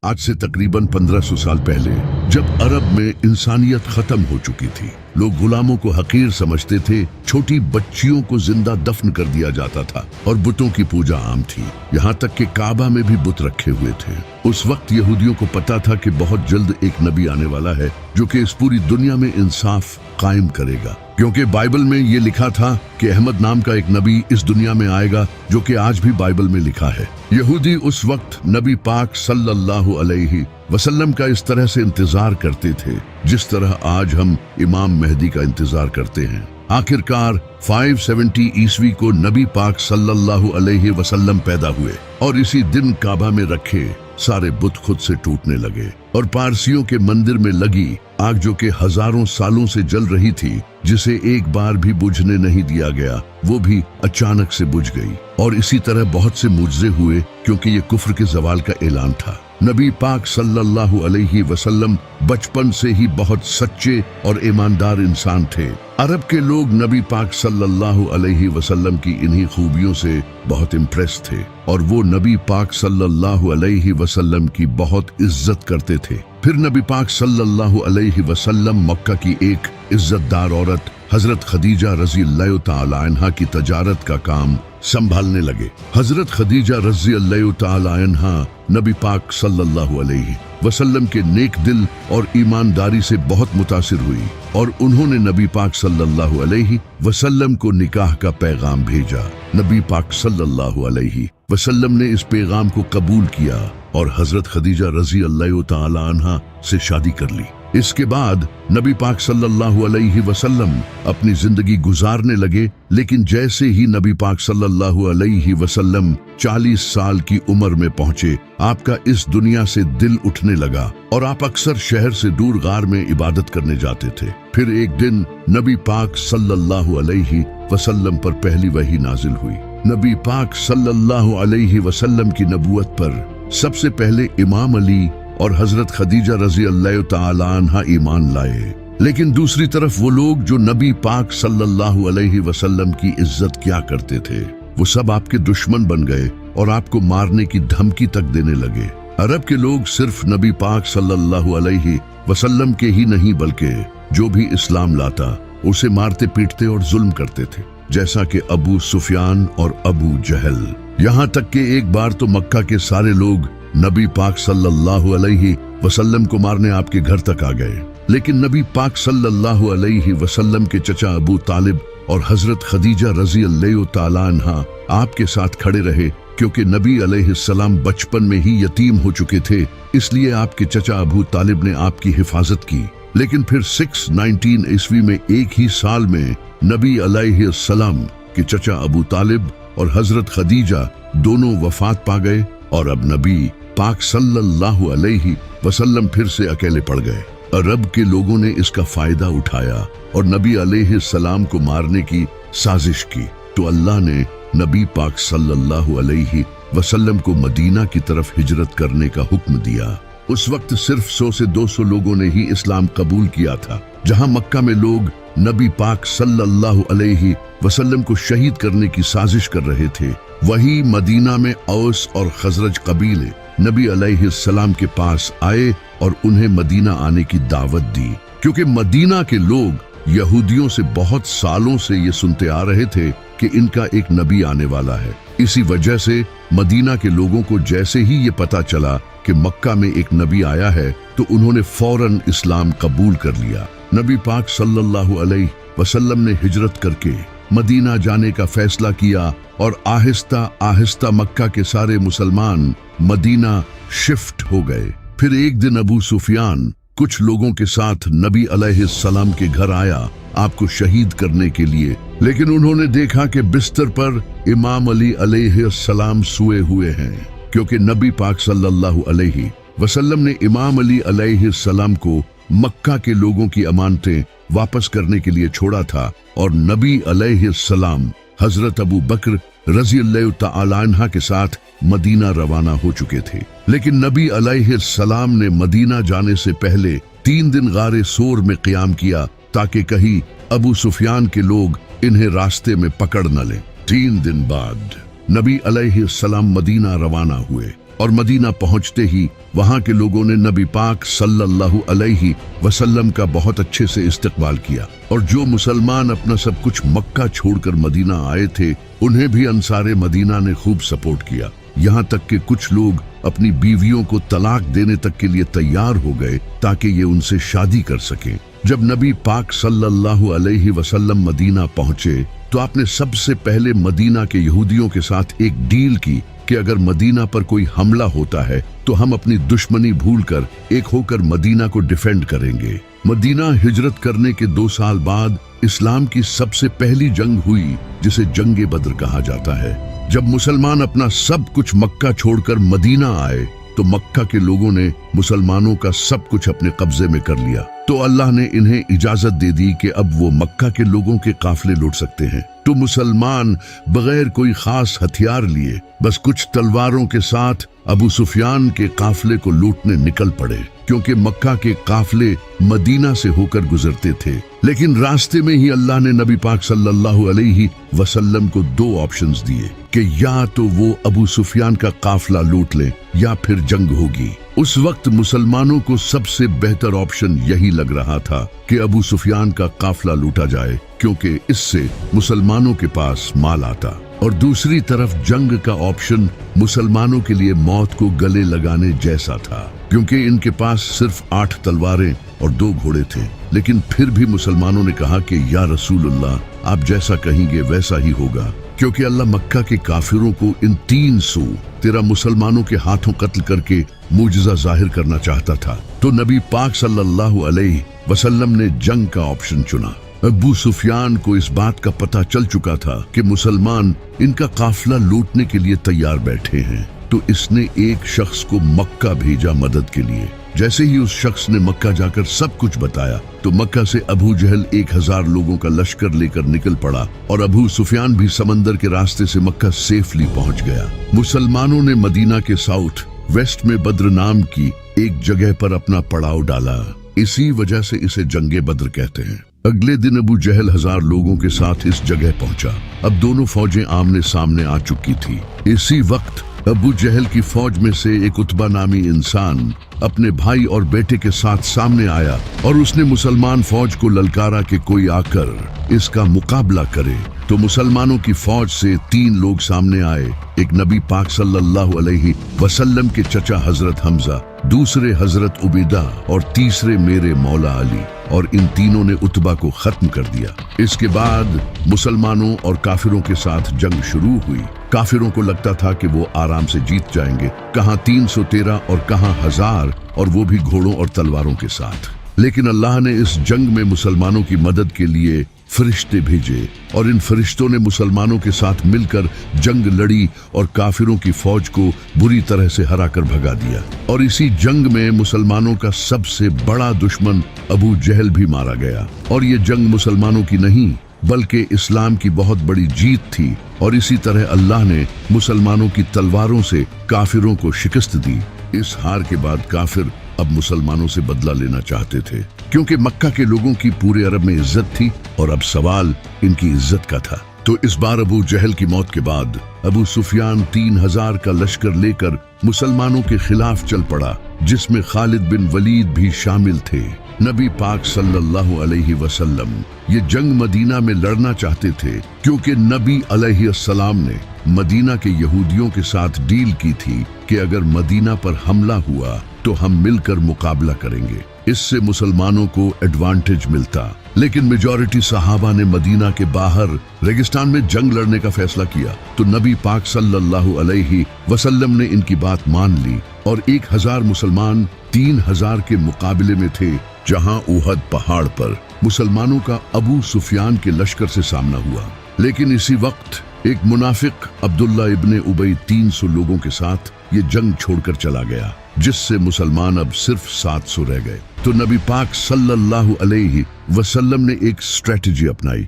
आज से तकरीबन 1500 साल पहले जब अरब में इंसानियत खत्म हो चुकी थी, लोग गुलामों को हकीर समझते थे, छोटी बच्चियों को जिंदा दफन कर दिया जाता था और बुतों की पूजा आम थी। यहाँ तक कि काबा में भी बुत रखे हुए थे। उस वक्त यहूदियों को पता था कि बहुत जल्द एक नबी आने वाला है जो कि इस पूरी दुनिया में इंसाफ कायम करेगा, क्योंकि बाइबल में ये लिखा था कि अहमद नाम का एक नबी इस दुनिया में आएगा, जो कि आज भी बाइबल में लिखा है। यहूदी उस वक्त नबी पाक सल्लल्लाहु अलैहि वसल्लम का इस तरह से इंतजार करते थे जिस तरह आज हम इमाम मेहदी का इंतजार करते हैं। आखिरकार 570 ईस्वी को नबी पाक सल्लल्लाहु अलैहि वसल्लम पैदा हुए और इसी दिन काबा में रखे सारे बुत खुद से टूटने लगे और पारसियों के मंदिर में लगी आग, जो कि हजारों सालों से जल रही थी, जिसे एक बार भी बुझने नहीं दिया गया, वो भी अचानक से बुझ गई। और इसी तरह बहुत से मुजज़े हुए, क्योंकि ये कुफ्र के ज़वाल का ऐलान था। नबी पाक सल्लल्लाहु अलैहि वसल्लम बचपन से ही बहुत सच्चे और ईमानदार इंसान थे। अरब के लोग नबी पाक सल्लल्लाहु अलैहि वसल्लम की इन्हीं खूबियों से बहुत इम्प्रेस थे और वो नबी पाक सल्लल्लाहु अलैहि वसल्लम की बहुत इज्जत करते थे। फिर नबी पाक सल्लल्लाहु अलैहि वसल्लम मक्का की एक इज्जतदार औरत हजरत खदीजा रज़ी अल्लाह तआला अन्हा की तजारत का काम संभालने लगे। हजरत खदीजा रज़ी अल्लाह तआला अन्हा नबी पाक सल्लल्लाहु अलैहि वसल्लम के नेक दिल और ईमानदारी से बहुत मुतासिर हुई और उन्होंने नबी पाक सल्लल्लाहु अलैहि वसल्लम को निकाह का पैगाम भेजा। नबी पाक सल्लल्लाहु अलैहि वसल्लम ने इस पैगाम को कबूल किया और हजरत खदीजा रज़ी अल्लाह तआला अन्हा से शादी कर ली। इसके बाद नबी पाक सल्लल्लाहु अलैहि वसल्लम अपनी जिंदगी गुजारने लगे, लेकिन जैसे ही नबी पाक सल्लल्लाहु अलैहि वसल्लम 40 साल की उम्र में पहुंचे, आपका इस दुनिया से दिल उठने लगा और आप अक्सर शहर से दूर गार में इबादत करने जाते थे। फिर एक दिन नबी पाक सल्लल्लाहु अलैहि वसल्लम पर पहली वही नाजिल हुई। नबी पाक सल्लल्लाहु अलैहि वसल्लम की नबूवत पर सबसे पहले इमाम अली और हजरत खदीजा रज़ी अल्लाह तआला अन्हा ईमान लाए, लेकिन दूसरी तरफ वो लोग जो नबी पाक सल्लल्लाहु अलैहि वसल्लम की इज्जत किया करते थे, वो सब आपके दुश्मन बन गए और आपको मारने की धमकी तक देने लगे। अरब के लोग सिर्फ नबी पाक सल्लल्लाहु अलैहि वसल्लम के ही नहीं, बल्कि जो भी इस्लाम लाता उसे मारते पीटते और जुल्म करते थे, जैसा कि अबू सुफियान और अबू जहल। यहाँ तक कि एक बार तो मक्का के सारे लोग नबी पाक सल्लल्लाहु अलैहि वसल्लम को मारने आपके घर तक आ गए, लेकिन नबी पाक सल्लल्लाहु अलैहि वसल्लम के चचा अबू तालिब और हजरत खदीजा रज़ी अल्लाह तआला अन्हा आपके साथ खड़े रहे, क्योंकि नबी अलैहिस्सलाम बचपन में ही यतीम हो चुके थे। इसलिए आपके चचा अबू तालिब ने आपकी हिफाजत की। लेकिन फिर 619 ईस्वी में एक ही साल में नबी अलैहिस्सलाम के चचा अबू तालिब और हजरत खदीजा दोनों वफात पा गए और अब नबी पाक सल्लल्लाहु अलैहि वसल्लम फिर से अकेले पड़ गए। अरब के लोगों ने इसका फायदा उठाया और नबी अलैहिस्सलाम को मारने की साजिश की, तो अल्लाह ने नबी पाक सल्लल्लाहु अलैहि वसल्लम को मदीना की तरफ हिजरत करने का हुक्म दिया। उस वक्त सिर्फ 100 से 200 लोगों ने ही इस्लाम कबूल किया था। जहां मक्का में लोग नबी पाक सल्लल्लाहु अलैहि वसल्लम को शहीद करने की साजिश कर रहे थे, वही मदीना में औस और खजरज कबीले नबी अलैहिस्सलाम के पास आए और उन्हें मदीना आने की दावत दी, क्योंकि मदीना के लोग यहूदियों से बहुत सालों से ये सुनते आ रहे थे कि इनका एक नबी आने वाला है। इसी वजह से मदीना के लोगों को जैसे ही ये पता चला कि मक्का में एक नबी आया है, तो उन्होंने फौरन इस्लाम कबूल कर लिया। नबी पाक सल्लल्लाहु अलैहि वसल्लम ने हिजरत करके मदीना जाने का फैसला किया और आहिस्ता आहिस्ता मक्का के सारे मुसलमान मदीना शिफ्ट हो गए। फिर एक दिन अबू सुफियान कुछ लोगों के साथ नबी अलैहिस्सलाम के घर आया आपको शहीद करने के लिए, लेकिन उन्होंने देखा कि बिस्तर पर इमाम अली अलैहिस्सलाम सोए हुए हैं, क्योंकि नबी पाक सल्लल्लाहु अलैहि वसल्लम ने इमाम अली अलैहिस्सलाम को मक्का के लोगों की अमानतें वापस करने के लिए छोड़ा था और नबी अलैहिस्सलाम हजरत अबू बकर रज़ी अल्लाह तआला अन्हा के साथ मदीना रवाना हो चुके थे। लेकिन नबी अलैहिस्सलाम ने मदीना जाने से पहले 3 दिन गारे सोर में क़याम किया, ताकि कहीं अबू सुफियान के लोग इन्हें रास्ते में पकड़ न लें। 3 दिन बाद नबी अलैहिस्सलाम मदीना रवाना हुए और मदीना पहुंचते ही वहाँ के लोगों ने नबी पाक सल्लल्लाहु अलैहि वसल्लम का बहुत अच्छे से इस्तकबाल किया और जो मुसलमान अपना सब कुछ मक्का छोड़कर मदीना आए थे उन्हें भी अंसारे मदीना ने खूब सपोर्ट किया। यहाँ तक कि कुछ लोग अपनी बीवियों को तलाक देने तक के लिए तैयार हो गए ताकि ये उनसे शादी कर सकें। जब नबी पाक सल्लल्लाहु अलैहि वसल्लम मदीना पहुंचे तो आपने सबसे पहले मदीना के यहूदियों के साथ एक डील की कि अगर मदीना पर कोई हमला होता है तो हम अपनी दुश्मनी भूलकर एक होकर मदीना को डिफेंड करेंगे। मदीना हिजरत करने के 2 साल बाद इस्लाम की सबसे पहली जंग हुई जिसे जंगे बद्र कहा जाता है। जब मुसलमान अपना सब कुछ मक्का छोड़कर मदीना आए तो मक्का के लोगों ने मुसलमानों का सब कुछ अपने कब्जे में कर लिया। तो अल्लाह ने इन्हें इजाजत दे दी कि अब वो मक्का के लोगों के काफिले लूट सकते हैं। तो मुसलमान बगैर कोई खास हथियार लिए बस कुछ तलवारों के साथ अबू सुफियान के काफिले को लूटने निकल पड़े, क्योंकि मक्का के काफिले मदीना से होकर गुजरते थे। लेकिन रास्ते में ही अल्लाह ने नबी पाक सल्लल्लाहु अलैहि वसल्लम को 2 ऑप्शंस दिए कि या तो वो अबू सुफियान का काफिला लूट ले या फिर जंग होगी। उस वक्त मुसलमानों को सबसे बेहतर ऑप्शन यही लग रहा था कि अबू सुफियान का काफिला लूटा जाए, क्योंकि इससे मुसलमानों के पास माल आता, और दूसरी तरफ जंग का ऑप्शन मुसलमानों के लिए मौत को गले लगाने जैसा था, क्योंकि इनके पास सिर्फ 8 तलवारें और 2 घोड़े थे। लेकिन फिर भी मुसलमानों ने कहा कि या रसूलुल्लाह, आप जैसा कहेंगे वैसा ही होगा, क्योंकि अल्लाह मक्का के काफिरों को इन 313 मुसलमानों के हाथों कत्ल करके मुजज़ा जाहिर करना चाहता था। तो नबी पाक सल्लल्लाहु अलैहि वसल्लम ने जंग का ऑप्शन चुना। अबू सुफियान को इस बात का पता चल चुका था कि मुसलमान इनका काफिला लूटने के लिए तैयार बैठे हैं, तो इसने एक शख्स को मक्का भेजा मदद के लिए। जैसे ही उस शख्स ने मक्का जाकर सब कुछ बताया तो मक्का से अबू जहल 1000 लोगों का लश्कर लेकर निकल पड़ा और अबू सुफियान भी समंदर के रास्ते से मक्का सेफली पहुंच गया। मुसलमानों ने मदीना के साउथ वेस्ट में बद्र नाम की एक जगह पर अपना पड़ाव डाला, इसी वजह से इसे जंगे बद्र कहते हैं। अगले दिन अबू जहल 1000 लोगों के साथ इस जगह पहुंचा। अब दोनों फौजें आमने सामने आ चुकी थी। इसी वक्त अबू जहल की फौज में से एक उतबा नामी इंसान अपने भाई और बेटे के साथ सामने आया और उसने मुसलमान फौज को ललकारा कि कोई आकर इसका मुकाबला करे। तो मुसलमानों की फौज से 3 लोग सामने आए, एक नबी पाक सल्लल्लाहु अलैहि वसल्लम के चचा हजरत हमजा, दूसरे हजरत उबैदा और तीसरे मेरे मौला अली, और इन तीनों ने उतबा को खत्म कर दिया। इसके बाद मुसलमानों और काफिरों के साथ जंग शुरू हुई। काफिरों को लगता था कि वो आराम से जीत जाएंगे, कहां 313 और कहां 1000, और वो भी घोड़ों और तलवारों के साथ। लेकिन अल्लाह ने इस जंग में मुसलमानों की मदद के लिए फरिश्ते भेजे और इन फरिश्तों ने मुसलमानों के साथ मिलकर जंग लड़ी और काफिरों की फौज को बुरी तरह से हराकर भगा दिया। और इसी जंग में मुसलमानों का सबसे बड़ा दुश्मन अबू जहल भी मारा गया। और ये जंग मुसलमानों की नहीं बल्कि इस्लाम की बहुत बड़ी जीत थी। और इसी तरह अल्लाह ने मुसलमानों की तलवारों से काफिरों को शिकस्त दी। इस हार के बाद काफिर अब मुसलमानों से बदला लेना चाहते थे, क्योंकि मक्का के लोगों की पूरे अरब में इज्जत थी और अब सवाल इनकी इज्जत का था। तो इस बार अबू जहल की मौत के बाद अबू सुफियान 3000 का लश्कर लेकर मुसलमानों के खिलाफ चल पड़ा, जिसमें खालिद बिन वलीद भी शामिल थे। नबी पाक सल्लल्लाहु अलैहि वसल्लम ये जंग मदीना में लड़ना चाहते थे, क्योंकि नबी अलैहिस्सलाम ने मदीना के यहूदियों के साथ डील की थी कि अगर मदीना पर हमला हुआ तो हम मिलकर मुकाबला करेंगे, इससे मुसलमानों को एडवांटेज मिलता। लेकिन मेजॉरिटी सहाबा ने मदीना के बाहर रेगिस्तान में जंग लड़ने का फैसला किया। तो नबी पाक सल्लल्लाहु अलैहि वसल्लम ने इनकी बात मान ली और 1000 मुसलमान 3000 के मुकाबले में थे, जहां उहद पहाड़ पर मुसलमानों का अबू सुफियान के लश्कर से सामना हुआ। लेकिन इसी वक्त एक मुनाफिक अब्दुल्ला इब्ने उबई 300 लोगों के साथ ये जंग छोड़कर चला गया, जिससे मुसलमान अब सिर्फ 700 रह गए। तो नबी पाक सल्लल्लाहु अलैहि वसल्लम ने एक स्ट्रेटजी अपनाई।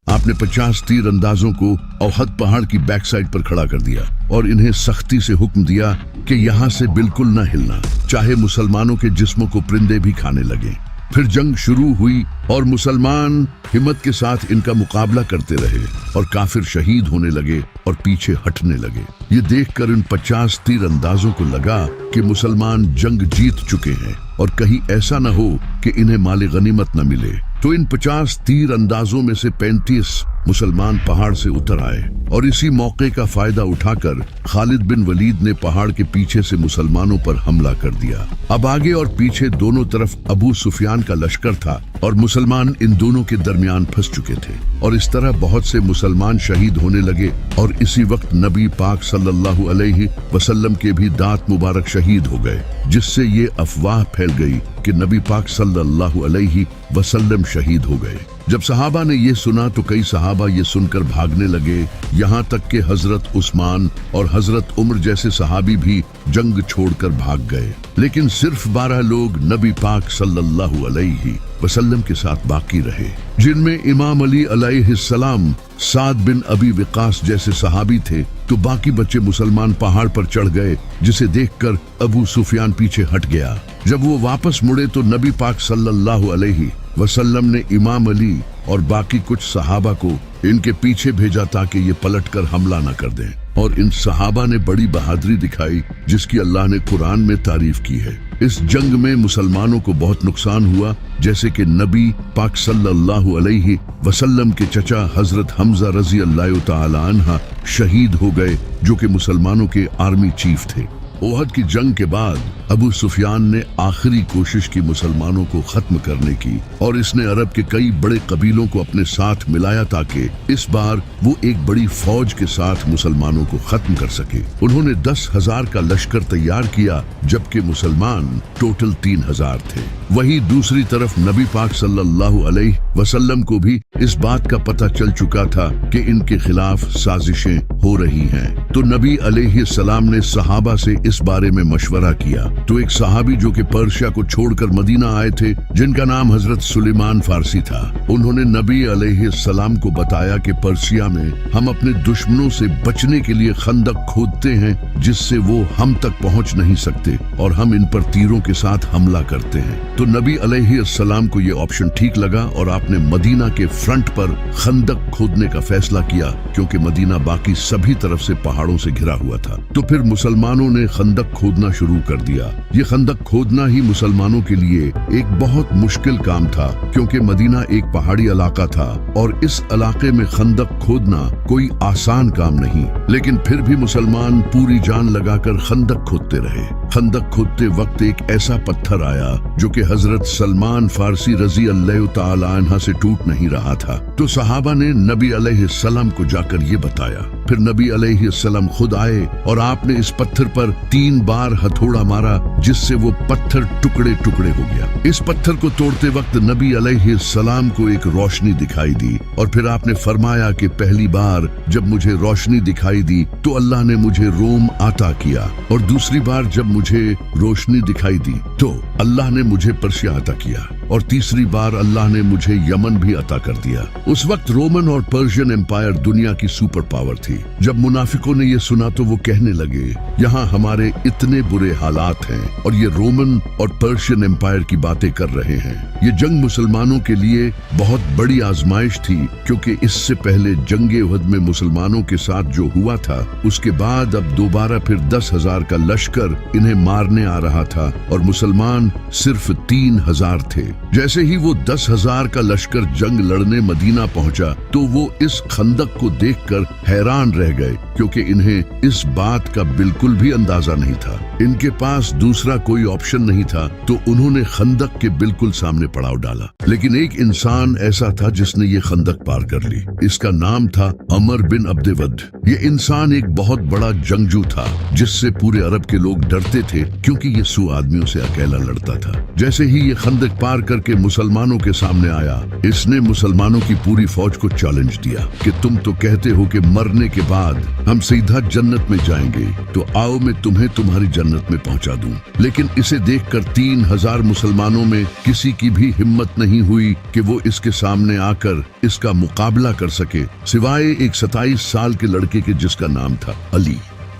आपने 50 तीर अंदाजों को उहद पहाड़ की बैक साइड पर खड़ा कर दिया और इन्हें सख्ती से हुक्म दिया कि यहाँ से बिल्कुल न हिलना, चाहे मुसलमानों के जिस्मों को परिंदे भी खाने लगे। फिर जंग शुरू हुई और मुसलमान हिम्मत के साथ इनका मुकाबला करते रहे और काफिर शहीद होने लगे और पीछे हटने लगे। ये देखकर इन 50 तीरंदाजों को लगा कि मुसलमान जंग जीत चुके हैं और कहीं ऐसा न हो कि इन्हें माले गनीमत न मिले। तो इन 50 तीर अंदाजों में से 35 मुसलमान पहाड़ से उतर आए और इसी मौके का फायदा उठाकर खालिद बिन वलीद ने पहाड़ के पीछे से मुसलमानों पर हमला कर दिया। अब आगे और पीछे दोनों तरफ अबू सुफियान का लश्कर था और मुसलमान इन दोनों के दरमियान फंस चुके थे और इस तरह बहुत से मुसलमान शहीद होने लगे। और इसी वक्त नबी पाक सल्लल्लाहु अलैहि वसल्लम के भी दांत मुबारक शहीद हो गए, जिससे ये अफवाह फैल गई कि नबी पाक सल्लल्लाहु अलैहि वसल्लम शहीद हो गए। जब सहाबा ने ये सुना तो कई सहाबा ये सुनकर भागने लगे, यहाँ तक कि हजरत उस्मान और हजरत उमर जैसे सहाबी भी जंग छोड़कर भाग गए। लेकिन सिर्फ 12 लोग नबी पाक सल्लल्लाहु अलैहि वसल्लम के साथ बाकी रहे, जिनमें इमाम अली अलैहिस्सलाम, साद बिन अबी वक़ास जैसे सहाबी थे। तो बाकी बच्चे मुसलमान पहाड़ पर चढ़ गए, जिसे देखकर अबू सुफियान पीछे हट गया। जब वो वापस मुड़े तो नबी पाक सल्लल्लाहु अलैहि वसल्लम ने इमाम अली और बाकी कुछ सहाबा को इनके पीछे भेजा ताकि ये पलटकर हमला न कर दें। और इन सहाबा ने बड़ी बहादुरी दिखाई, जिसकी अल्लाह ने कुरान में तारीफ की है। इस जंग में मुसलमानों को बहुत नुकसान हुआ, जैसे कि नबी पाक सल्लल्लाहु अलैहि वसल्लम के चचा हजरत हमजा रजी अल्लाह तआला अन्हा शहीद हो गए, जो कि मुसलमानों के आर्मी चीफ थे। ओहद की जंग के बाद अबू सुफियान ने आखिरी कोशिश की मुसलमानों को खत्म करने की और इसने अरब के कई बड़े कबीलों को अपने साथ मिलाया ताकि इस बार वो एक बड़ी फौज के साथ मुसलमानों को खत्म कर सके। उन्होंने 10,000 का लश्कर तैयार किया, जबकि मुसलमान टोटल 3,000 थे। वहीं दूसरी तरफ नबी पाक सल्लल्लाहु अलैहि वसल्लम को भी इस बात का पता चल चुका था कि इनके खिलाफ साजिशें हो रही हैं। तो नबी अलैहिस्सलाम ने सहाबा से इस बारे में मशवरा किया। तो एक सहाबी जो कि पर्शिया को छोड़कर मदीना आए थे, जिनका नाम हजरत सुलेमान फारसी था, उन्होंने नबी अलैहिस्सलाम को बताया कि पर्शिया में हम अपने दुश्मनों से बचने के लिए खंदक खोदते हैं, जिससे वो हम तक पहुंच नहीं सकते और हम इन पर तीरों के साथ हमला करते हैं। तो नबी अलैहिस्सलाम को ये ऑप्शन ठीक लगा और आपने मदीना के फ्रंट पर खंदक खोदने का फैसला किया, क्योंकि मदीना बाकी सभी तरफ से पहाड़ों से घिरा हुआ था। तो फिर मुसलमानों ने खंदक खोदना शुरू कर दिया। ये खंदक खोदना ही मुसलमानों के लिए एक बहुत मुश्किल काम था, क्योंकि मदीना एक पहाड़ी इलाका था और इस इलाके में खंदक खोदना कोई आसान काम नहीं। लेकिन फिर भी मुसलमान पूरी जान लगाकर खंदक खोदते रहे। खंदक खोदते वक्त एक ऐसा पत्थर आया जो कि हजरत सलमान फारसी रजी अल्लाह तआला अन्हा से टूट नहीं रहा था। तो सहाबा ने नबी अलैहिस्सलाम को जाकर ये बताया। फिर नबी अलैहिस्सलाम खुद आए और आपने इस पत्थर पर 3 बार हथौड़ा मारा, जिससे वो पत्थर टुकड़े टुकड़े हो गया। इस पत्थर को तोड़ते वक्त नबी अलैहिस्सलाम को एक रोशनी दिखाई दी और फिर आपने फरमाया कि पहली बार जब मुझे रोशनी दिखाई दी तो अल्लाह ने मुझे रोम अता किया, और दूसरी बार जब मुझे रोशनी दिखाई दी तो अल्लाह ने मुझे पर्शिया अता किया, और तीसरी बार अल्लाह ने मुझे यमन भी अता कर दिया। उस वक्त रोमन और पर्शियन एम्पायर दुनिया की सुपर पावर थी। जब मुनाफिकों ने ये सुना तो वो कहने लगे, यहाँ हमारे इतने बुरे हालात हैं और ये रोमन और पर्शियन एम्पायर की बातें कर रहे हैं। ये जंग मुसलमानों के लिए बहुत बड़ी आजमाइश थी, क्योंकि इससे पहले जंगे उहद में मुसलमानों के साथ जो हुआ था, उसके बाद अब दोबारा फिर 10,000 का लश्कर इन्हें मारने आ रहा था और मुसलमान सिर्फ 3,000 थे। जैसे ही वो 10,000 का लश्कर जंग लड़ने मदीना पहुंचा तो वो इस खंदक को देखकर हैरान रह गए, क्योंकि इन्हें इस बात का बिल्कुल भी अंदाजा नहीं था। इनके पास दूसरा कोई ऑप्शन नहीं था, तो उन्होंने खंदक के बिल्कुल सामने पड़ाव डाला। लेकिन एक इंसान ऐसा था जिसने ये खंदक पार कर ली। इसका नाम था अमर बिन अब्देवद। ये इंसान एक बहुत बड़ा जंगजू था, जिससे पूरे अरब के लोग डरते थे, क्योंकि ये 100 आदमियों से अकेला लड़ता था। जैसे ही ये खंदक पार करके मुसलमानों के सामने आया, इसने मुसलमानों की पूरी फौज को चैलेंज दिया कि तुम तो कहते हो कि मरने के बाद हम सीधा जन्नत में जाएंगे, तो आओ मैं तुम्हें तुम्हारी जन्नत में पहुंचा दूं। लेकिन इसे देखकर 3,000 मुसलमानों में किसी की भी हिम्मत नहीं हुई कि वो इसके सामने आकर इसका मुकाबला कर सके, सिवाय एक 27 साल के लड़के के जिसका नाम था अली।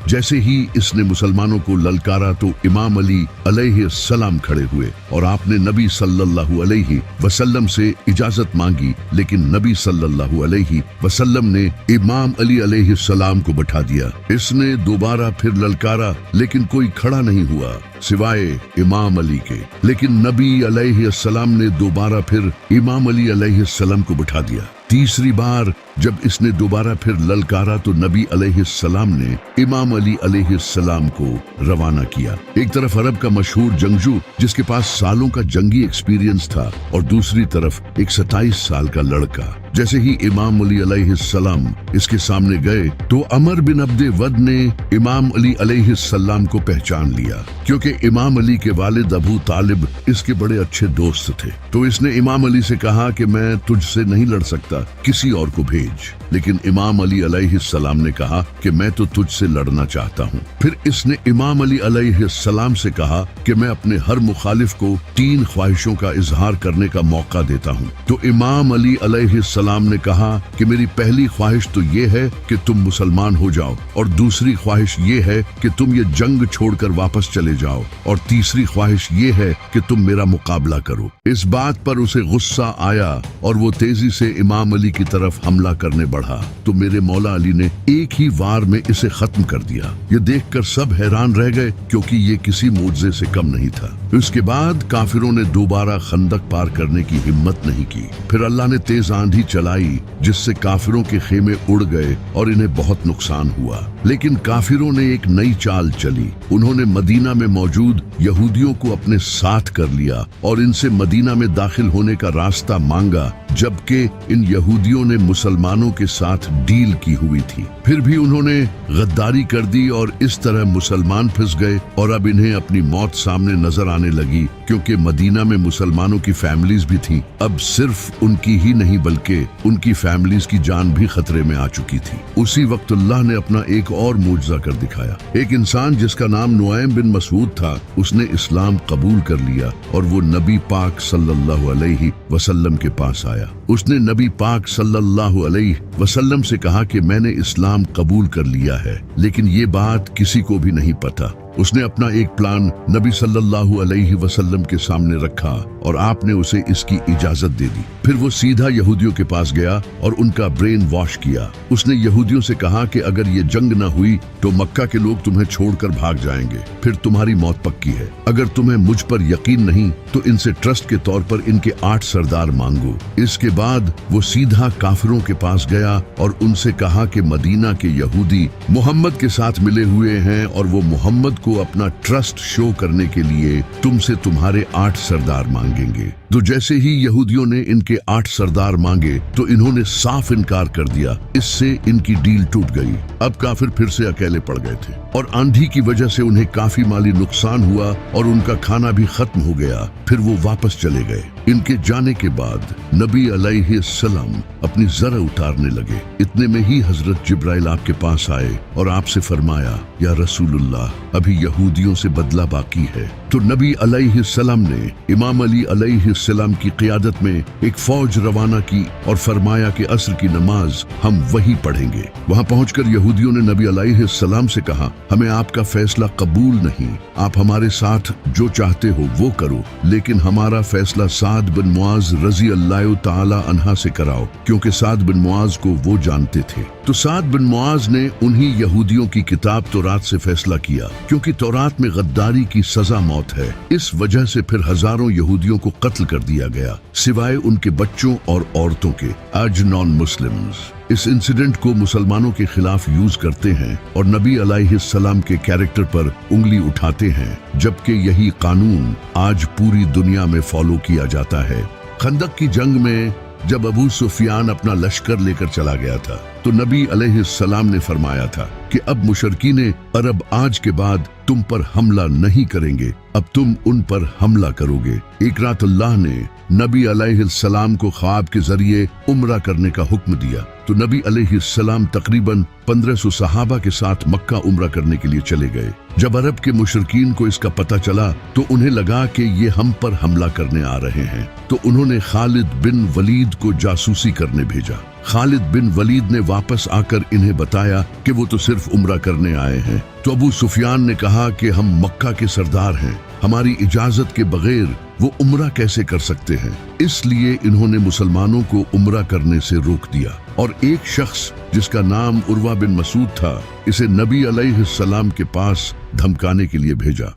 जैसे ही इसने मुसलमानों को ललकारा तो इमाम अली अलैहिस्सलाम खड़े हुए और आपने नबी सल्लल्लाहु अलैहि वसल्लम से इजाजत मांगी, लेकिन नबी सल्लल्लाहु अलैहि वसल्लम ने इमाम अली अलैहिस्सलाम को बैठा दिया। इसने दोबारा फिर ललकारा, लेकिन कोई खड़ा नहीं हुआ सिवाय इमाम अली के। लेकिन नबी अलैहिस्सलाम ने दोबारा फिर इमाम अली अलैहिस्सलाम को बैठा दिया। तीसरी बार जब इसने दोबारा फिर ललकारा तो नबी अलैहिस्सलाम ने इमाम अली अलैहिस्सलाम को रवाना किया। एक तरफ अरब का मशहूर जंगजू जिसके पास सालों का जंगी एक्सपीरियंस था, और दूसरी तरफ एक 27 साल का लड़का। जैसे ही इमाम अली अलैहिस्सलाम इसके सामने गए तो अमर बिन अब्दे वद ने इमाम अली अलैहिस्सलाम को पहचान लिया, क्योंकि इमाम अली के वालिद अबू तालिब इसके बड़े अच्छे दोस्त थे। तो इसने इमाम अली से कहा कि मैं तुझसे नहीं लड़ सकता, किसी और को भेज। लेकिन इमाम अली अलैहिस्सलाम ने कहा कि मैं तो तुझसे लड़ना चाहता हूँ। फिर इसने इमाम अली अलैहिस्सलाम से कहा कि मैं अपने हर मुखालिफ को 3 ख्वाहिशों का इजहार करने का मौका देता हूँ। तो इमाम अली अलैहिस्सलाम ने कहा कि मेरी पहली ख्वाहिश तो ये है कि तुम मुसलमान हो जाओ, और दूसरी ख्वाहिश ये है कि तुम ये जंग छोड़कर वापस चले जाओ, और तीसरी ख्वाहिश ये है कि तुम मेरा मुकाबला करो। इस बात पर उसे गुस्सा आया और वो तेजी से इमाम अली की तरफ हमला करने बढ़ा। तो मेरे मौला अली ने एक ही वार में इसे खत्म कर दिया। ये देखकर सब हैरान रह गए, क्योंकि ये किसी मोजज़े से कम नहीं था। उसके बाद काफिरों ने दोबारा खंदक पार करने की हिम्मत नहीं की। फिर अल्लाह ने तेज आंधी चलाई, जिससे काफिरों के खेमे उड़ गए और इन्हें बहुत नुकसान हुआ। लेकिन काफिरों ने एक नई चाल चली। उन्होंने मदीना में मौजूद यहूदियों को अपने साथ कर लिया और इनसे मदीना में दाखिल होने का रास्ता मांगा, जबकि इन यहूदियों ने मुसलमानों के साथ डील की हुई थी। फिर भी उन्होंने गद्दारी कर दी और इस तरह मुसलमान फंस गए, और अब इन्हें अपनी मौत सामने नजर आने लगी, क्योंकि मदीना में मुसलमानों की फैमिलीज भी थी। अब सिर्फ उनकी ही नहीं बल्कि उनकी फैमिलीज की जान भी खतरे में आ चुकी थी। उसी वक्त अल्लाह ने अपना एक और मुजज़ा कर दिखाया। एक इंसान जिसका नाम नुआइम बिन मसूद था, उसने इस्लाम कबूल कर लिया और वो नबी पाक सल्लल्लाहु अलैहि वसल्लम के पास आया। उसने नबी पाक सल्लल्लाहु अलैहि वसल्लम से कहा कि मैंने इस्लाम कबूल कर लिया है, लेकिन ये बात किसी को भी नहीं पता। उसने अपना एक प्लान नबी सल्लल्लाहु अलैहि वसल्लम के सामने रखा और आपने उसे इसकी इजाजत दे दी। फिर वो सीधा यहूदियों के पास गया और उनका ब्रेन वॉश किया। उसने यहूदियों से कहा कि अगर ये जंग न हुई तो मक्का के लोग तुम्हें छोड़कर भाग जाएंगे, फिर तुम्हारी मौत पक्की है। अगर तुम्हें मुझ पर यकीन नहीं तो इनसे ट्रस्ट के तौर पर इनके 8 सरदार मांगो। इसके बाद वो सीधा काफिरों के पास गया और उनसे कहा कि मदीना के यहूदी मोहम्मद के साथ मिले हुए हैं और वो मोहम्मद को अपना ट्रस्ट शो करने के लिए तुमसे तुम्हारे 8 सरदार मांगेंगे। तो जैसे ही यहूदियों ने इनके 8 सरदार मांगे तो इन्होंने साफ इनकार कर दिया। इससे इनकी डील टूट गई। अब काफिर फिर से अकेले पड़ गए थे और आंधी की वजह से उन्हें काफी माली नुकसान हुआ और उनका खाना भी खत्म हो गया। फिर वो वापस चले गए। इनके जाने के बाद नबी अलैहिस्सलाम अपनी जरा उतारने लगे। इतने में ही हजरत जिब्राइल आपके पास आए और आपसे फरमाया, या रसूलुल्लाह, अभी यहूदियों से बदला बाकी है। तो नबी अलैहिस्सलाम ने इमाम अली अलैहिस्सलाम की क़ियादत में एक फौज रवाना की और फरमाया कि असर की नमाज हम वहीं पढ़ेंगे। वहां पहुंचकर यहूदियों ने नबी अलैहिस्सलाम से कहा, हमें आपका फैसला कबूल नहीं, आप हमारे साथ जो चाहते हो वो करो, लेकिन हमारा फैसला साद बिन मुआज रजी अल्लाह ताला अन्हा से कराओ, क्योंकि साद बिन मुआज को वो जानते थे। तो साद बिन मुआज ने उन्हीं यहूदियों की किताब तौरात से फैसला किया, क्योंकि तौरात में गद्दारी की सजा मौत है। इस वजह से फिर हजारों यहूदियों को कत्ल कर दिया गया, सिवाय उनके बच्चों और औरतों के। आज नॉन मुस्लिम्स इस इंसिडेंट को मुसलमानों के खिलाफ यूज करते हैं और नबी अलैहिस्सलाम के कैरेक्टर पर उंगली उठाते हैं, जबकि यही कानून आज पूरी दुनिया में फॉलो किया जाता है। खंदक की जंग में जब अबू सुफियान अपना लश्कर लेकर चला गया था तो नबी अलैहिस्सलाम ने फरमाया था कि अब मुशरकीने अरब आज के बाद तुम पर हमला नहीं करेंगे, अब तुम उन पर हमला करोगे। एक रात अल्लाह ने नबी अलैहिस्सलाम को ख्वाब के जरिए उम्रा करने का हुक्म दिया। तो नबी अलैहिस्सलाम तकरीबन 1500 सहाबा के साथ मक्का उम्रा करने के लिए चले गए। जब अरब के मुशरकीन को इसका पता चला तो उन्हें लगा कि ये हम पर हमला करने आ रहे हैं, तो उन्होंने खालिद बिन वलीद को जासूसी करने भेजा। खालिद बिन वलीद ने वापस आकर इन्हें बताया कि वो तो सिर्फ उम्रा करने आए हैं। तो अबू सुफियान ने कहा कि हम मक्का के सरदार हैं, हमारी इजाजत के बगैर वो उम्रा कैसे कर सकते हैं। इसलिए इन्होंने मुसलमानों को उम्रा करने से रोक दिया और एक शख्स जिसका नाम उर्वा बिन मसूद था, इसे नबी अलैहिस्सलाम के पास धमकाने के लिए भेजा।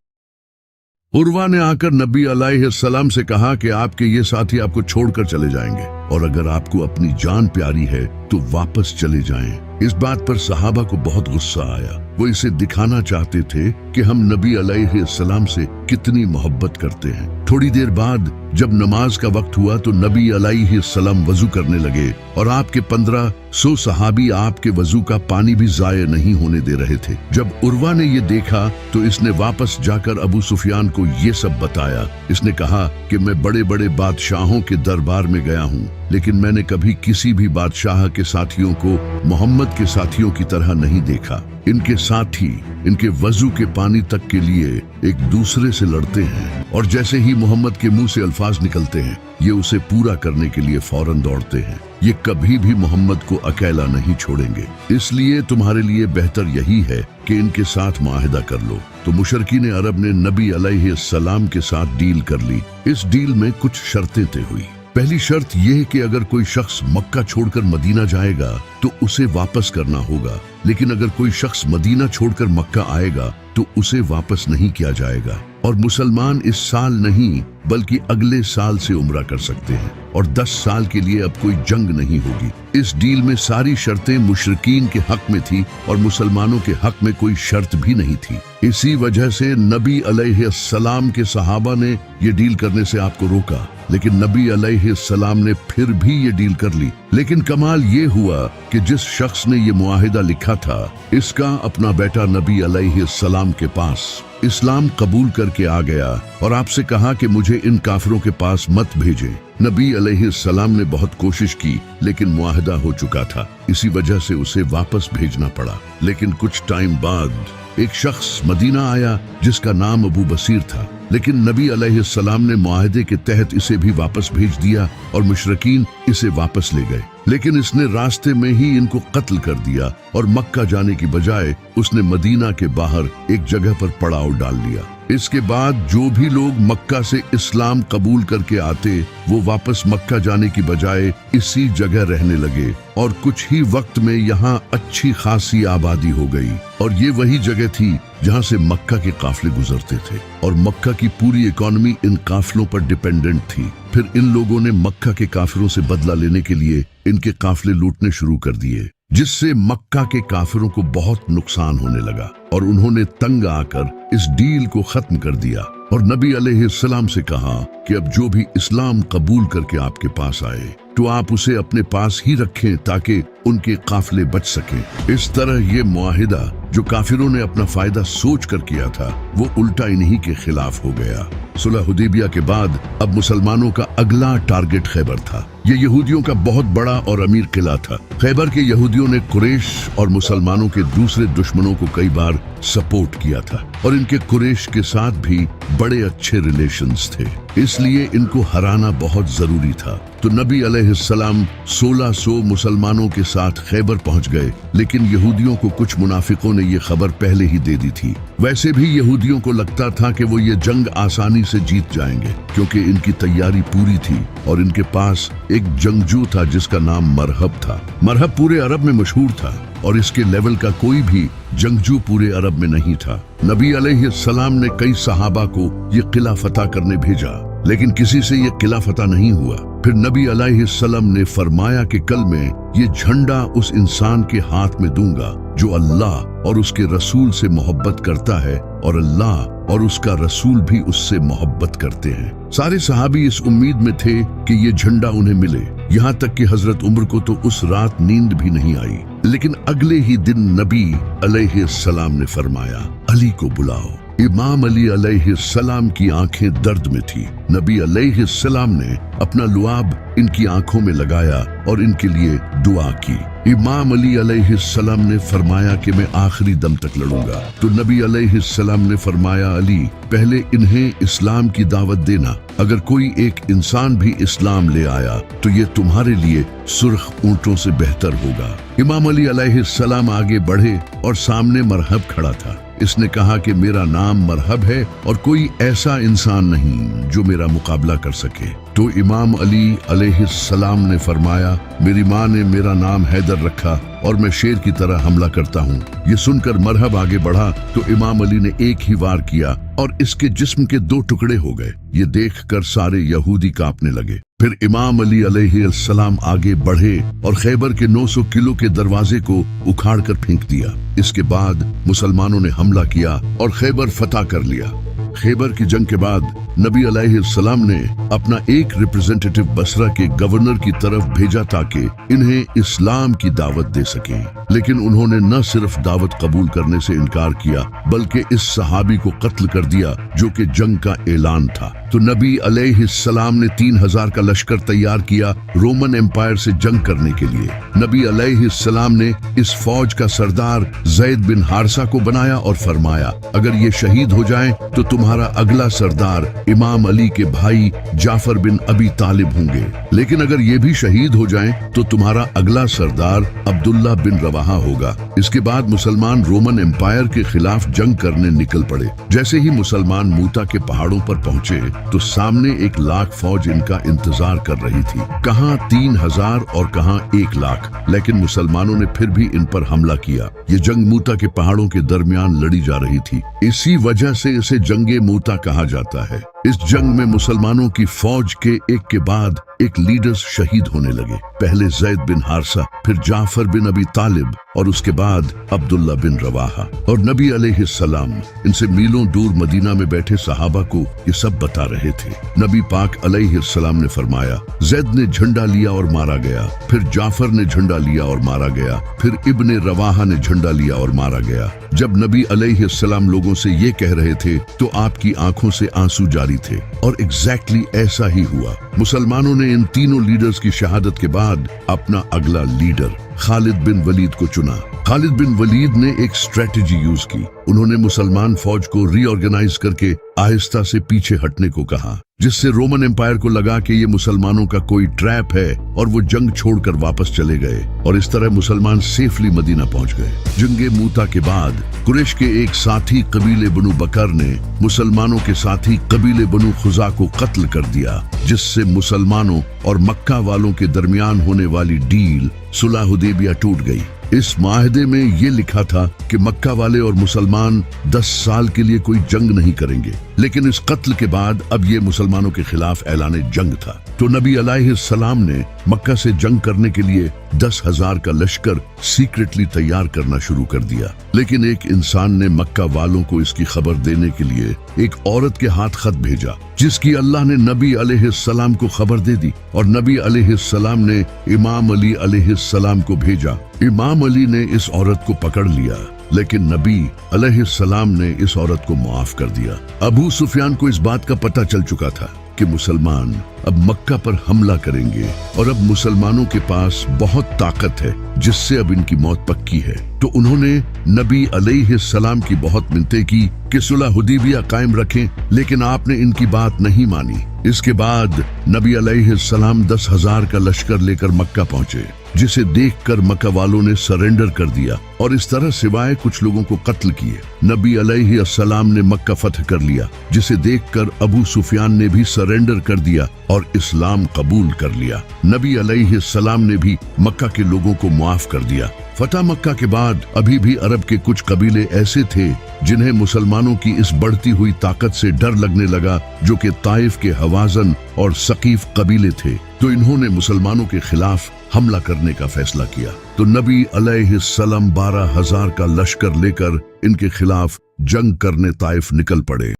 उर्वा ने आकर नबी अलैहिस्सलाम से कहा कि आपके ये साथी आपको छोड़कर चले जाएंगे और अगर आपको अपनी जान प्यारी है तो वापस चले जाएं। इस बात पर सहाबा को बहुत गुस्सा आया। वो इसे दिखाना चाहते थे कि हम नबी अलैहिस्सलाम से कितनी मोहब्बत करते हैं। थोड़ी देर बाद जब नमाज का वक्त हुआ तो नबी अलैहिस्सलाम वजू करने लगे और आपके 1500 सहाबी आपके वजू का पानी भी जाया नहीं होने दे रहे थे। जब उर्वा ने ये देखा तो इसने वापस जाकर अबू सुफियान को ये सब बताया। इसने कहा कि मैं बड़े बड़े बादशाहों के दरबार में गया हूँ, लेकिन मैंने कभी किसी भी बादशाह के साथियों को मोहम्मद के साथियों की तरह नहीं देखा। इनके साथी इनके वजू के पानी तक के लिए एक दूसरे से लड़ते हैं और जैसे ही मोहम्मद के मुंह से अल्फाज निकलते हैं ये उसे पूरा करने के लिए फौरन दौड़ते हैं। ये कभी भी मोहम्मद को अकेला नहीं छोड़ेंगे, इसलिए तुम्हारे लिए बेहतर यही है कि इनके साथ मुआहिदा कर लो। तो मुशरकीन अरब ने नबी अलैहिस्सलाम के साथ डील कर ली। इस डील में कुछ शर्तें तय हुई। पहली शर्त यह है कि अगर कोई शख्स मक्का छोड़कर मदीना जाएगा तो उसे वापस करना होगा, लेकिन अगर कोई शख्स मदीना छोड़कर मक्का आएगा तो उसे वापस नहीं किया जाएगा और मुसलमान इस साल नहीं बल्कि अगले साल से उम्रा कर सकते हैं और 10 साल के लिए अब कोई जंग नहीं होगी। इस डील में सारी शर्तें मुशरिकीन के हक में थी और मुसलमानों के हक में कोई शर्त भी नहीं थी। इसी वजह से नबी अलैहिस्सलाम के सहाबा ने ये डील करने से आपको रोका, लेकिन नबी अलैहिस्सलाम ने फिर भी ये डील कर ली। लेकिन कमाल ये हुआ कि जिस शख्स ने ये मुआहिदा लिखा था इसका अपना बेटा नबी अलैहिस्सलाम के पास इस्लाम कबूल करके आ गया और आपसे कहा कि मुझे इन काफिरों के पास मत भेजें। नबी अलैहिस्सलाम ने बहुत कोशिश की लेकिन मुआहिदा हो चुका था, इसी वजह से उसे वापस भेजना पड़ा। लेकिन कुछ टाइम बाद एक शख्स मदीना आया जिसका नाम अबू बसीर था, लेकिन नबी अलैहिस्सलाम ने मुआहिदे के तहत इसे भी वापस भेज दिया और मुशरिकीन इसे वापस ले गए। लेकिन इसने रास्ते में ही इनको कत्ल कर दिया और मक्का जाने की बजाय उसने मदीना के बाहर एक जगह पर पड़ाव डाल लिया। इसके बाद जो भी लोग मक्का से इस्लाम कबूल करके आते वो वापस मक्का जाने की बजाय इसी जगह रहने लगे और कुछ ही वक्त में यहाँ अच्छी खासी आबादी हो गई और ये वही जगह थी जहाँ से मक्का के काफिले गुजरते थे और मक्का की पूरी इकोनॉमी इन काफिलों पर डिपेंडेंट थी। फिर इन लोगों ने मक्का के काफिरों से बदला लेने के लिए इनके काफिले लूटने शुरू कर दिए, जिससे मक्का के काफिरों को बहुत नुकसान होने लगा और उन्होंने तंग आकर इस डील को खत्म कर दिया और नबी अलैहिस्सलाम से कहा कि अब जो भी इस्लाम कबूल करके आपके पास आए तो आप उसे अपने पास ही रखें ताकि उनके काफिले बच सकें। इस तरह ये मुआहिदा जो काफिरों ने अपना फायदा सोच कर किया था वो उल्टा इन्हीं के खिलाफ हो गया। सुलह हुदैबिया के बाद अब मुसलमानों का अगला टारगेट खैबर था। ये यहूदियों का बहुत बड़ा और अमीर किला था। खैबर के यहूदियों ने कुरैश और मुसलमानों के दूसरे दुश्मनों को कई बार सपोर्ट किया था और इनके कुरैश के साथ भी बड़े अच्छे रिलेशंस थे, इसलिए इनको हराना बहुत जरूरी था। तो नबी अलैहिस्सलाम 1600 मुसलमानों के साथ खैबर पहुंच गए, लेकिन यहूदियों को कुछ मुनाफिकों ने ये खबर पहले ही दे दी थी। वैसे भी यहूदियों को लगता था कि वो ये जंग आसानी से जीत जाएंगे क्योंकि इनकी तैयारी पूरी थी और इनके पास एक जंगजू था जिसका नाम मरहब था। मरहब पूरे अरब में मशहूर था और इसके लेवल का कोई भी जंगजू पूरे अरब में नहीं था। नबी अलैहिस्सलाम ने कई सहाबा को ये किला फतह करने भेजा, लेकिन किसी से ये किला फतह नहीं हुआ। फिर नबी अलैहिस्सलाम ने फरमाया कि कल मैं ये झंडा उस इंसान के हाथ में दूंगा जो अल्लाह और उसके रसूल से मोहब्बत करता है और अल्लाह और उसका रसूल भी उससे मोहब्बत करते हैं। सारे सहाबी इस उम्मीद में थे कि ये झंडा उन्हें मिले, यहाँ तक कि हजरत उमर को तो उस रात नींद भी नहीं आई। लेकिन अगले ही दिन नबी अलैहिस्सलाम ने फरमाया, अली को बुलाओ। इमाम अली अलैहिस्सलाम की आंखें दर्द में थी। नबी अलैहिस्सलाम ने अपना लुआब इनकी आंखों में लगाया और इनके लिए दुआ की। इमाम अली अलैहिस्सलाम ने फरमाया कि मैं आखिरी दम तक लड़ूंगा। तो नबी अलैहिस्सलाम ने फरमाया, अली पहले इन्हें इस्लाम की दावत देना। अगर कोई एक इंसान भी इस्लाम ले आया तो ये तुम्हारे लिए सुर्ख ऊंटों से बेहतर होगा। इमाम अली अलैहिस्सलाम आगे बढ़े और सामने मरहब खड़ा था। इसने कहा कि मेरा नाम मरहब है और कोई ऐसा इंसान नहीं जो मेरा मुकाबला कर सके। तो इमाम अली अलैहिस्सलाम ने फरमाया, मेरी माँ ने मेरा नाम हैदर रखा और मैं शेर की तरह हमला करता हूँ। ये सुनकर मरहब आगे बढ़ा तो इमाम अली ने एक ही वार किया और इसके जिस्म के 2 टुकड़े हो गए। ये देखकर सारे यहूदी कांपने लगे। फिर इमाम अली अलैहिस्सलाम आगे बढ़े और खैबर के 900 किलो के दरवाजे को उखाड़ कर फेंक दिया। इसके बाद मुसलमानों ने हमला किया और खैबर फतह कर लिया। खैबर की जंग के बाद नबी अलैहिस्सलाम ने अपना एक रिप्रेजेंटेटिव बसरा के गवर्नर की तरफ भेजा ताकि इन्हें इस्लाम की दावत दे सके। लेकिन उन्होंने न सिर्फ दावत कबूल करने से इनकार किया बल्कि इस सहाबी को कत्ल कर दिया जो कि जंग का ऐलान था। तो नबी अलैहिस्सलाम ने 3000 का लश्कर तैयार किया रोमन एम्पायर से जंग करने के लिए। नबी अलैहिस्सलाम ने इस फौज का सरदार ज़ैद बिन हारसा को बनाया और फरमाया, अगर ये शहीद हो जाएं तो तुम्हारा अगला सरदार इमाम अली के भाई जाफर बिन अबी तालिब होंगे। लेकिन अगर ये भी शहीद हो जाएं तो तुम्हारा अगला सरदार अब्दुल्ला बिन रवाहा होगा। इसके बाद मुसलमान रोमन एम्पायर के खिलाफ जंग करने निकल पड़े। जैसे ही मुसलमान मूता के पहाड़ों पर पहुंचे तो सामने 1 लाख फौज इनका इंतजार कर रही थी। कहां 3000 और कहां 1 लाख। लेकिन मुसलमानों ने फिर भी इन पर हमला किया। ये जंग मूता के पहाड़ों के दरमियान लड़ी जा रही थी। इसी वजह से इसे जंगे मूता कहा जाता है। इस जंग में मुसलमानों की फौज के एक के बाद एक लीडर्स शहीद होने लगे। पहले ज़ैद बिन हारसा, फिर जाफर बिन अबी तालिब और उसके बाद अब्दुल्ला बिन रवाहा। और नबी अलैहिस्सलाम इनसे मीलों दूर मदीना में बैठे सहाबा को ये सब बता रहे थे। नबी पाक अलैहिस्सलाम ने फरमाया, ज़ैद ने झंडा लिया और मारा गया, फिर जाफर ने झंडा लिया और मारा गया, फिर इब्ने रवाहा ने झंडा लिया और मारा गया। जब नबी अलैहिस्सलाम लोगों से ये कह रहे थे तो आपकी आंखों से आंसू जारी थे और एग्जैक्टली ऐसा ही हुआ। मुसलमानों ने इन तीनों लीडर्स की शहादत के बाद अपना अगला लीडर खालिद बिन वलीद को चुना। खालिद बिन वलीद ने एक स्ट्रेटजी यूज की। उन्होंने मुसलमान फौज को रीऑर्गेनाइज करके आहिस्ता से पीछे हटने को कहा, जिससे रोमन एम्पायर को लगा कि ये मुसलमानों का कोई ट्रैप है और वो जंग छोड़कर वापस चले गए। और इस तरह मुसलमान सेफली मदीना पहुंच गए। जंगे मूता के बाद कुरैश के एक साथी कबीले बनु बकर ने मुसलमानों के साथी कबीले बनु खुजा को कत्ल कर दिया, जिससे मुसलमानों और मक्का वालों के दरमियान होने वाली डील सुलह हुदैबिया टूट गई। इस माहदे में ये लिखा था कि मक्का वाले और मुसलमान 10 साल के लिए कोई जंग नहीं करेंगे। लेकिन इस कत्ल के बाद अब ये मुसलमानों के खिलाफ ऐलान जंग था। तो नबी अलैहिस्सलाम ने मक्का से जंग करने के लिए 10,000 का लश्कर सीक्रेटली तैयार करना शुरू कर दिया। लेकिन एक इंसान ने मक्का वालों को इसकी खबर देने के लिए एक औरत के हाथ खत भेजा, जिसकी अल्लाह ने नबी अलैहिस्सलाम को खबर दे दी। और नबी अलैहिस्सलाम ने इमाम अली अलैहिस्सलाम को भेजा। इमाम अली ने इस औरत को पकड़ लिया, लेकिन नबी अलैहिस्सलाम ने इस औरत को माफ कर दिया। अबू सुफियान को इस बात का पता चल चुका था कि मुसलमान अब मक्का पर हमला करेंगे और अब मुसलमानों के पास बहुत ताकत है, जिससे अब इनकी मौत पक्की है। तो उन्होंने नबी अलैहिस्सलाम की बहुत मिन्नतें की कि सुलह हुदैबिया कायम रखें, लेकिन आपने इनकी बात नहीं मानी। इसके बाद नबी अलैहिस्सलाम 10,000 का लश्कर लेकर मक्का पहुंचे, जिसे देखकर मक्का वालों ने सरेंडर कर दिया और इस तरह सिवाय कुछ लोगों को कत्ल किए। नबी अलैहिस्सलाम ने मक्का फतह कर लिया, जिसे देखकर अबू सुफियान ने भी सरेंडर कर दिया और इस्लाम कबूल कर लिया। नबी अलैहिस्सलाम ने भी मक्का के लोगों को माफ कर दिया। फतह मक्का के बाद अभी भी अरब के कुछ कबीले ऐसे थे जिन्हें मुसलमानों की इस बढ़ती हुई ताकत से डर लगने लगा, जो कि ताइफ के हवाजन और सकीफ कबीले थे। तो इन्होंने मुसलमानों के खिलाफ हमला करने का फैसला किया। तो नबी अलैहिस्सलाम 12,000 का लश्कर लेकर इनके खिलाफ जंग करने ताइफ निकल पड़े।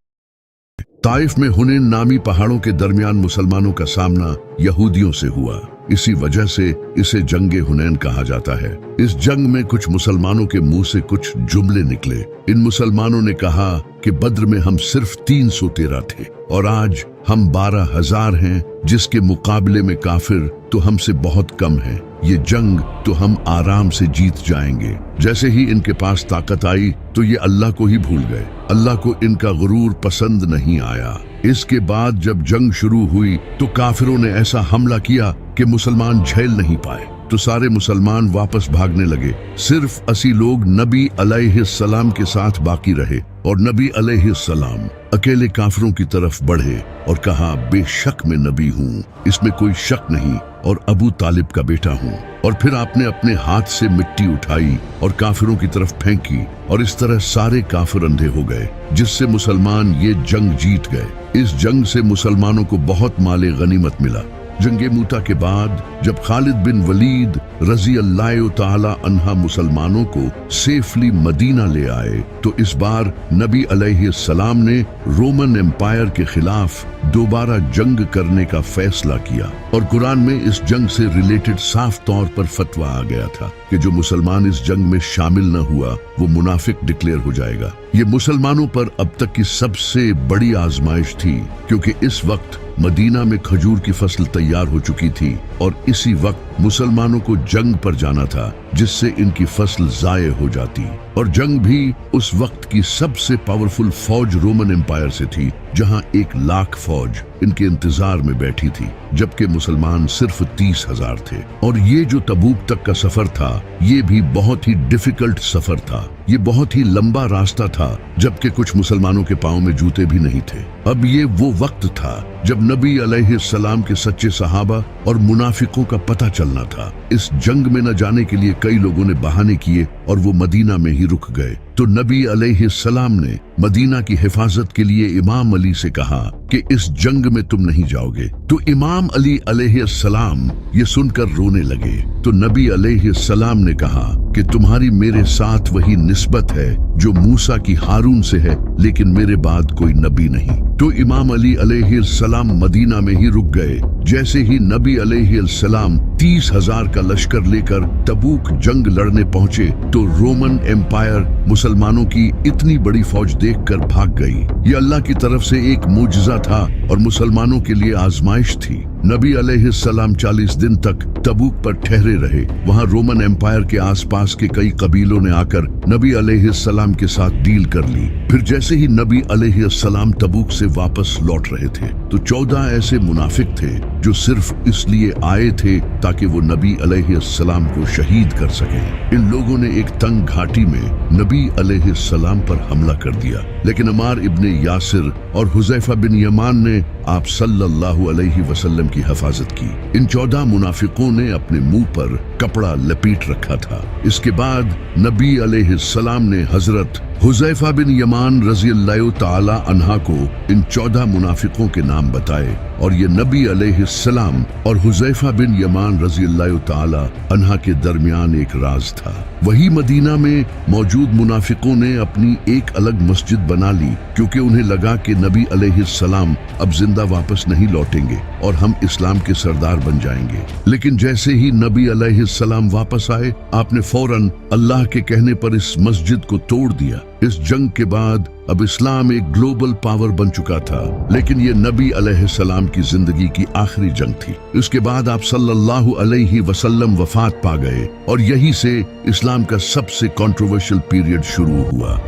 ताइफ में हुनैन नामी पहाड़ों के दरमियान मुसलमानों का सामना यहूदियों से हुआ। इसी वजह से इसे जंगे हुनैन कहा जाता है। इस जंग में कुछ मुसलमानों के मुंह से कुछ जुमले निकले। इन मुसलमानों ने कहा कि बद्र में हम सिर्फ 313 थे और आज हम 12,000 हैं, जिसके मुकाबले में काफिर तो हमसे बहुत कम हैं। ये जंग तो हम आराम से जीत जाएंगे। जैसे ही इनके पास ताकत आई तो ये अल्लाह को ही भूल गए। अल्लाह को इनका गुरूर पसंद नहीं आया। इसके बाद जब जंग शुरू हुई तो काफिरों ने ऐसा हमला किया कि मुसलमान झेल नहीं पाए, तो सारे मुसलमान वापस भागने लगे। सिर्फ 80 लोग नबी अलैहिस्सलाम के साथ बाकी रहे और नबी अलैहिस्सलाम अकेले काफिरों की तरफ बढ़े और कहा, बेशक मैं नबी हूँ, इसमें कोई शक नहीं, और अबू तालिब का बेटा हूँ। और फिर आपने अपने हाथ से मिट्टी उठाई और काफिरों की तरफ फेंकी और इस तरह सारे काफिर अंधे हो गए, जिससे मुसलमान ये जंग जीत गए। इस जंग से मुसलमानों को बहुत माले गनीमत मिला। जंगे मूता के बाद जब खालिद बिन वलीद रजी अल्लाह ताला अन्हा मुसलमानों को सेफली मदीना ले आए तो इस बार नबी अलैहिस्सलाम ने रोमन एम्पायर के खिलाफ दोबारा जंग करने का फैसला किया और कुरान में इस जंग से रिलेटेड साफ तौर पर फतवा आ गया था कि जो मुसलमान इस जंग में शामिल न हुआ वो मुनाफिक डिक्लेयर हो जाएगा। ये मुसलमानों पर अब तक की सबसे बड़ी आजमाइश थी, क्योंकि इस वक्त मदीना में खजूर की फसल तैयार हो चुकी थी और इसी वक्त मुसलमानों को जंग पर जाना था, जिससे इनकी फसल जाये हो जाती। और जंग भी उस वक्त की सबसे पावरफुल फौज रोमन एम्पायर से थी, जहां 1 लाख फौज इनके इंतजार में बैठी थी, जबकि मुसलमान सिर्फ 30,000 थे। और ये जो तबूक तक का सफर था, ये भी बहुत ही डिफिकल्ट सफर था। ये बहुत ही लंबा रास्ता था, जबकि कुछ मुसलमानों के पांव में जूते भी नहीं थे। अब ये वो वक्त था जब नबी अलैहिस्सलाम के सच्चे सहाबा और मुनाफिकों का पता चलना था। इस जंग में न जाने के लिए कई लोगों ने बहाने किए और वो मदीना में ही रुक गए। तो नबी अलैहिस्सलाम ने मदीना की हिफाजत के लिए इमाम अली से कहा कि इस जंग में तुम नहीं जाओगे। तो इमाम अली अलैहिस्सलाम ये सुनकर रोने लगे। तो नबी अलैहिस्सलाम ने कहा कि तुम्हारी मेरे साथ वही निस्बत है जो मूसा की हारून से है, लेकिन मेरे बाद कोई नबी नहीं। तो इमाम अली अलैहिस्सलाम मदीना में ही रुक गए। जैसे ही नबी अलैहिस्सलाम 30,000 का लश्कर लेकर तबूक जंग लड़ने पहुंचे तो रोमन एम्पायर मुसलमानों की इतनी बड़ी फौज देखकर भाग गई। ये अल्लाह की तरफ से एक मुजज़ा था और मुसलमानों के लिए आजमाइश थी। नबी अलैहिस्सलाम 40 दिन तक तबूक पर ठहरे रहे। वहां रोमन एम्पायर के आसपास के कई कबीलों ने आकर नबी अलैहिस्सलाम के साथ डील कर ली। फिर जैसे ही नबी अलैहिस्सलाम तबूक से वापस लौट रहे थे तो 14 ऐसे मुनाफिक थे जो सिर्फ इसलिए आए थे ताकि वो नबी अलैहिस्सलाम को शहीद कर सके। इन लोगों ने एक तंग घाटी में नबी अलैहिस्सलाम पर हमला कर दिया, लेकिन अमार इब्ने यासिर और हुज़ैफा बिन यमान ने आप सल्लल्लाहु अलैहि वसल्लम की हिफाजत की। इन 14 मुनाफिकों ने अपने मुंह पर कपड़ा लपेट रखा था। इसके बाद नबी अलैहिस्सलाम ने हजरत हुज़ैफा बिन यमान रज़ियल्लाहु ताला अन्हा को इन 14 मुनाफिकों के नाम बताए और ये नबी अलैहिस्सलाम और हुज़ैफा बिन यमान रज़ियल्लाहु ताला अन्हा के दरमियान एक राज था। वही मदीना में मौजूद मुनाफिकों ने अपनी एक अलग मस्जिद बना ली, क्योंकि उन्हें लगा कि नबी अलैहिस्सलाम अब जिंदा वापस नहीं लौटेंगे और हम इस्लाम के सरदार बन जाएंगे। लेकिन जैसे ही नबी अलैहिस्सलाम वापस आए, आपने फौरन अल्लाह के कहने पर इस मस्जिद को तोड़ दिया। इस जंग के बाद अब इस्लाम एक ग्लोबल पावर बन चुका था, लेकिन ये नबी अलैहिस्सलाम की जिंदगी की आखिरी जंग थी। इसके बाद आप सल्लल्लाहु अलैहि वसल्लम वफात पा गए और यही से इस्लाम का सबसे कंट्रोवर्शियल पीरियड शुरू हुआ।